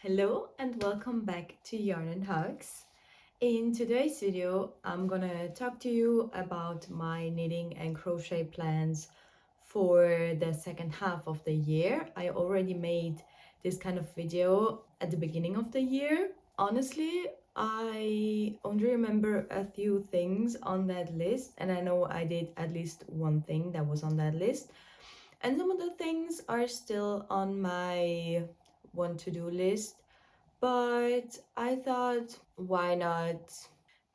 Hello and welcome back to Yarn and Hugs. In today's video, I'm gonna talk to you about my knitting and crochet plans for the second half of the year. I already made this kind of video at the beginning of the year. Honestly, I only remember a few things on that list, and I know I did at least one thing that was on that list. And some of the things are still on my want to do list, but I thought, why not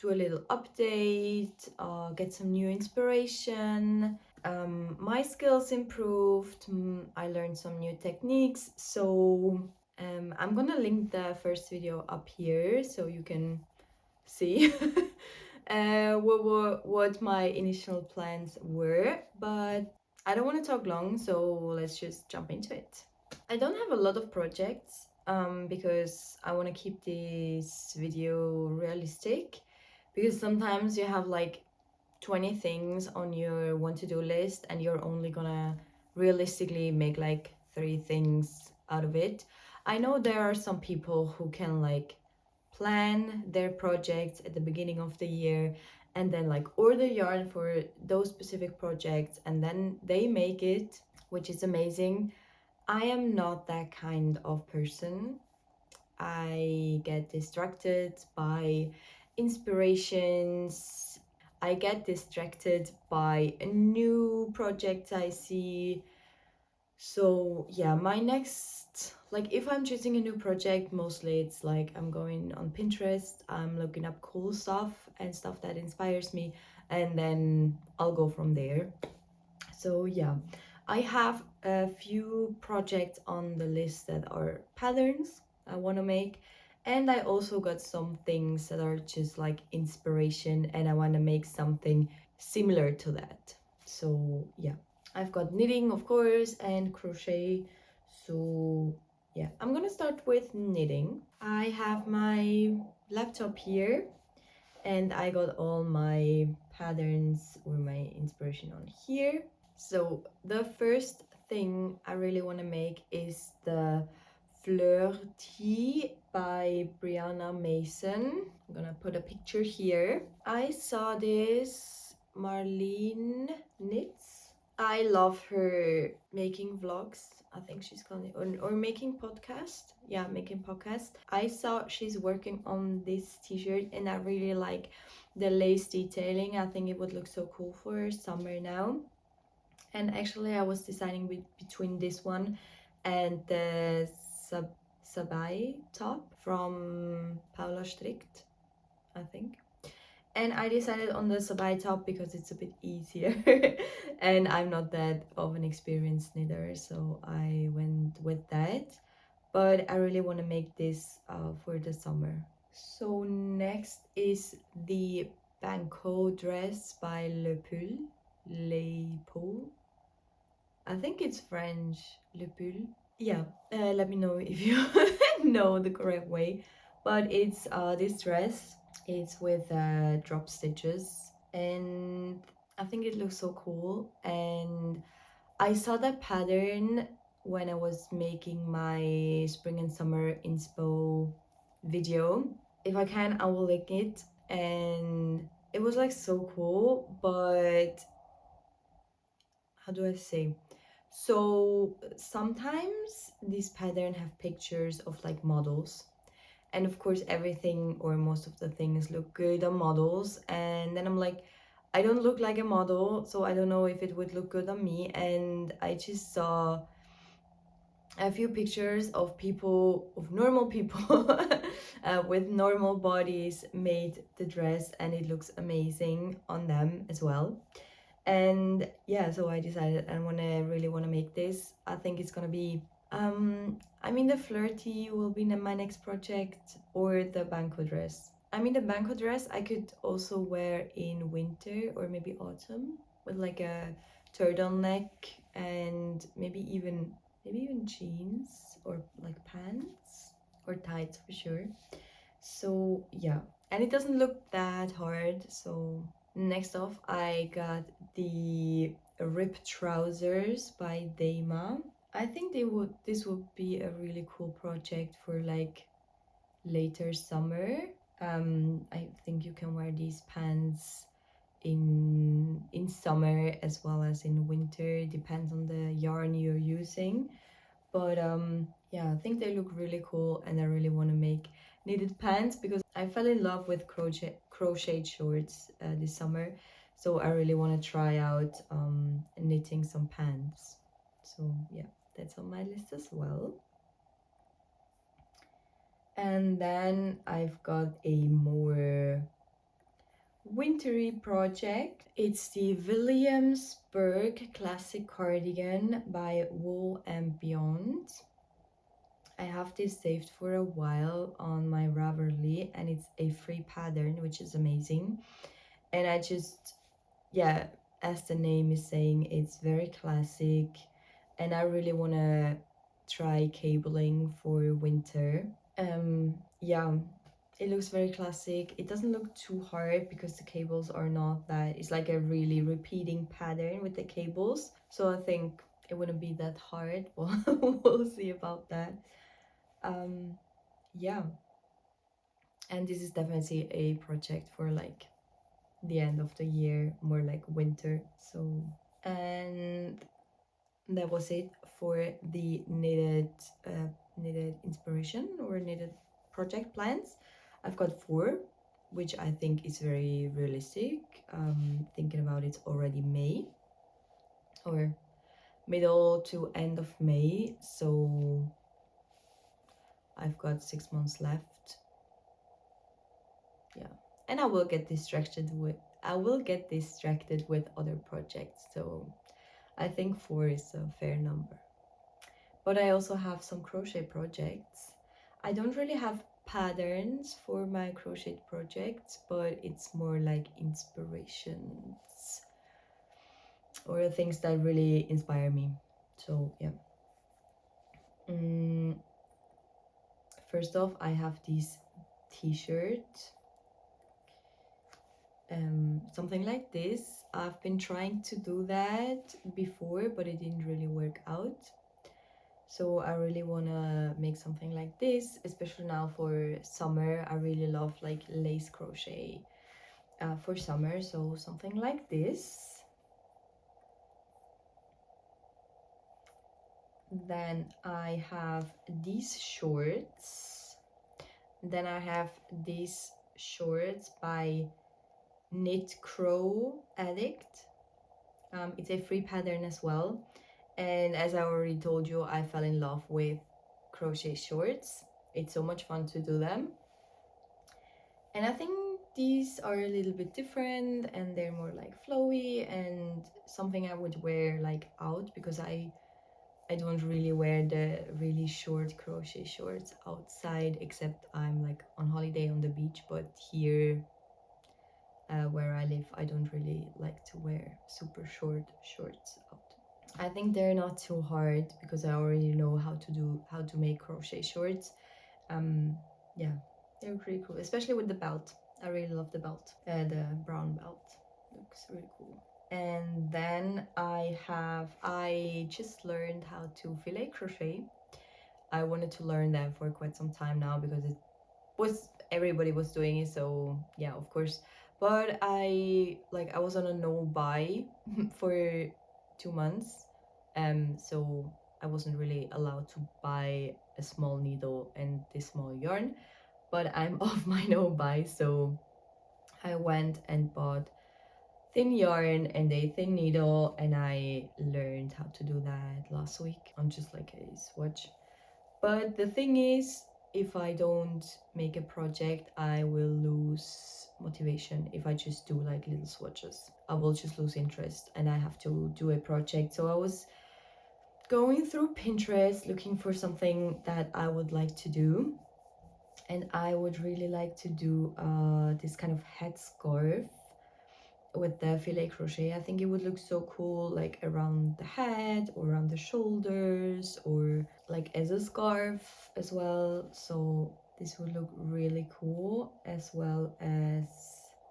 do a little update, get some new inspiration. My skills improved, I learned some new techniques, so I'm gonna link the first video up here so you can see what my initial plans were, but I don't want to talk long, so let's just jump into it. I don't have a lot of projects because I want to keep this video realistic, because sometimes you have like 20 things on your want to do list and you're only gonna realistically make like 3 things out of it. I know there are some people who can like plan their projects at the beginning of the year and then like order yarn for those specific projects and then they make it, which is amazing. I am not that kind of person. I get distracted by inspirations. I get distracted by a new project I see. So yeah, my next, like if I'm choosing a new project, mostly it's like I'm going on Pinterest, I'm looking up cool stuff and stuff that inspires me, and then I'll go from there. So yeah, I have a few projects on the list that are patterns I want to make, and I also got some things that are just like inspiration and I want to make something similar to that. So yeah, I've got knitting, of course, and crochet. So yeah, I'm gonna start with knitting. I have my laptop here and I got all my patterns or my inspiration on here. So the first thing I really want to make is the Fleur Tea by Brianna Mason. I'm gonna put a picture here. I saw this Marlene Knits. I love her making vlogs. I think she's calling it, or making podcast. Yeah, making podcast. I saw she's working on this t-shirt and I really like the lace detailing. I think it would look so cool for summer now. And actually I was deciding between this one and the Sabai top from Paula Strict, I think. And I decided on the Sabai top because it's a bit easier and I'm not that of an experienced knitter, so I went with that. But I really want to make this for the summer. So next is the Banco dress by Le Pull. I think it's French, Le Pull. Yeah, let me know if you know the correct way. But it's this dress. It's with drop stitches and I think it looks so cool. And I saw that pattern when I was making my spring and summer inspo video. If I can, I will link it. And it was like so cool, but how do I say? So sometimes these pattern have pictures of like models, and of course everything or most of the things look good on models, and then I'm like, I don't look like a model, so I don't know if it would look good on me. And I just saw a few pictures of people, of normal people with normal bodies made the dress and it looks amazing on them as well. And yeah, so I decided I really want to make this. I think it's gonna be I mean the flirty will be my next project, or the banco dress. I mean the banco dress I could also wear in winter or maybe autumn with like a turtleneck and maybe even jeans or like pants or tights for sure. So yeah, and it doesn't look that hard. So next off I got the ripped trousers by Dayma. I think this would be a really cool project for like later summer. I think you can wear these pants in summer as well as in winter. It depends on the yarn you're using. But yeah, I think they look really cool, and I really want to make knitted pants because I fell in love with crochet shorts this summer. So I really want to try out knitting some pants. So yeah, that's on my list as well. And then I've got a more wintry project. It's the Williamsburg Classic Cardigan by Wool and Beyond. I have this saved for a while on my Ravelry, and it's a free pattern, which is amazing. And I just, yeah, as the name is saying, it's very classic, and I really want to try cabling for winter. Yeah, it looks very classic. It doesn't look too hard because the cables are not that, it's like a really repeating pattern with the cables. So I think it wouldn't be that hard. Well, we'll see about that. Yeah, and this is definitely a project for like the end of the year, more like winter. So, and that was it for the knitted inspiration or knitted project plans. I've got 4, which I think is very realistic. Thinking about it's already May, or middle to end of May, so I've got 6 months left. Yeah, and I will get distracted with other projects, so I think 4 is a fair number. But I also have some crochet projects. I don't really have patterns for my crochet projects, but it's more like inspirations or things that really inspire me. So yeah. First off, I have this t-shirt, something like this. I've been trying to do that before, but it didn't really work out. So I really want to make something like this, especially now for summer. I really love like lace crochet for summer, so something like this. Then I have these shorts. Then I have these shorts by Knit Crow Addict. It's a free pattern as well. And as I already told you, I fell in love with crochet shorts. It's so much fun to do them. And I think these are a little bit different, and they're more like flowy and something I would wear like out, because I don't really wear the really short crochet shorts outside, except I'm like on holiday on the beach. But here where I live, I don't really like to wear super short shorts out. I think they're not too hard because I already know how to make crochet shorts. Yeah, they're pretty cool, especially with the belt. I really love the belt. The brown belt looks really cool. And then I just learned how to fillet crochet. I wanted to learn that for quite some time now because everybody was doing it, so yeah, of course. But I was on a no buy for 2 months, so I wasn't really allowed to buy a small needle and this small yarn. But I'm off my no buy, so I went and bought thin yarn and a thin needle, and I learned how to do that last week on just like a swatch. But the thing is, if I don't make a project, I will lose motivation. If I just do like little swatches, I will just lose interest and I have to do a project. So I was going through Pinterest looking for something that I would like to do, and I would really like to do this kind of headscarf with the filet crochet. I think it would look so cool, like around the head or around the shoulders, or like as a scarf as well. So this would look really cool, as well as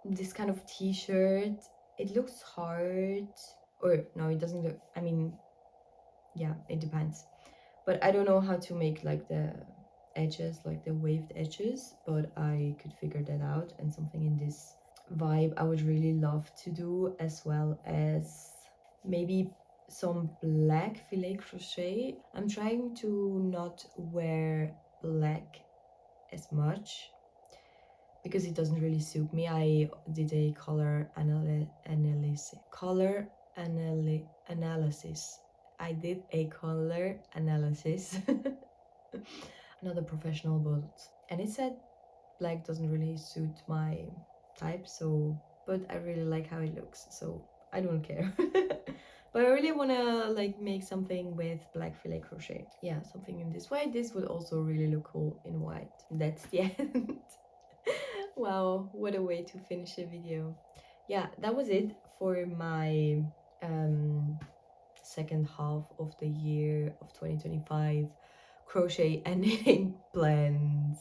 this kind of t-shirt. It looks hard, or no, it doesn't look, I mean, yeah, it depends. but I don't know how to make like the edges, like the waved edges, but I could figure that out. And something in this vibe I would really love to do, as well as maybe some black filet crochet. I'm trying to not wear black as much because it doesn't really suit me. I did a analysis. I did a color analysis. Not a professional, but and it said black doesn't really suit my type. So, but I really like how it looks, so I don't care. But I really wanna like make something with black filet crochet. Yeah, something in this way. This would also really look cool in white. That's the end. Wow, what a way to finish a video. Yeah, that was it for my second half of the year of 2025 crochet and knitting plans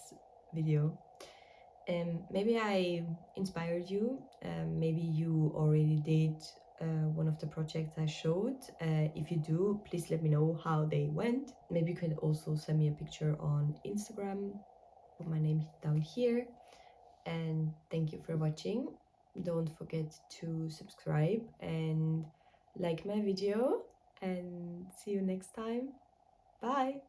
video. Maybe I inspired you. Maybe you already did one of the projects I showed. If you do, please let me know how they went. Maybe you can also send me a picture on Instagram. Put my name down here. And thank you for watching. Don't forget to subscribe and like my video, and see you next time. Bye.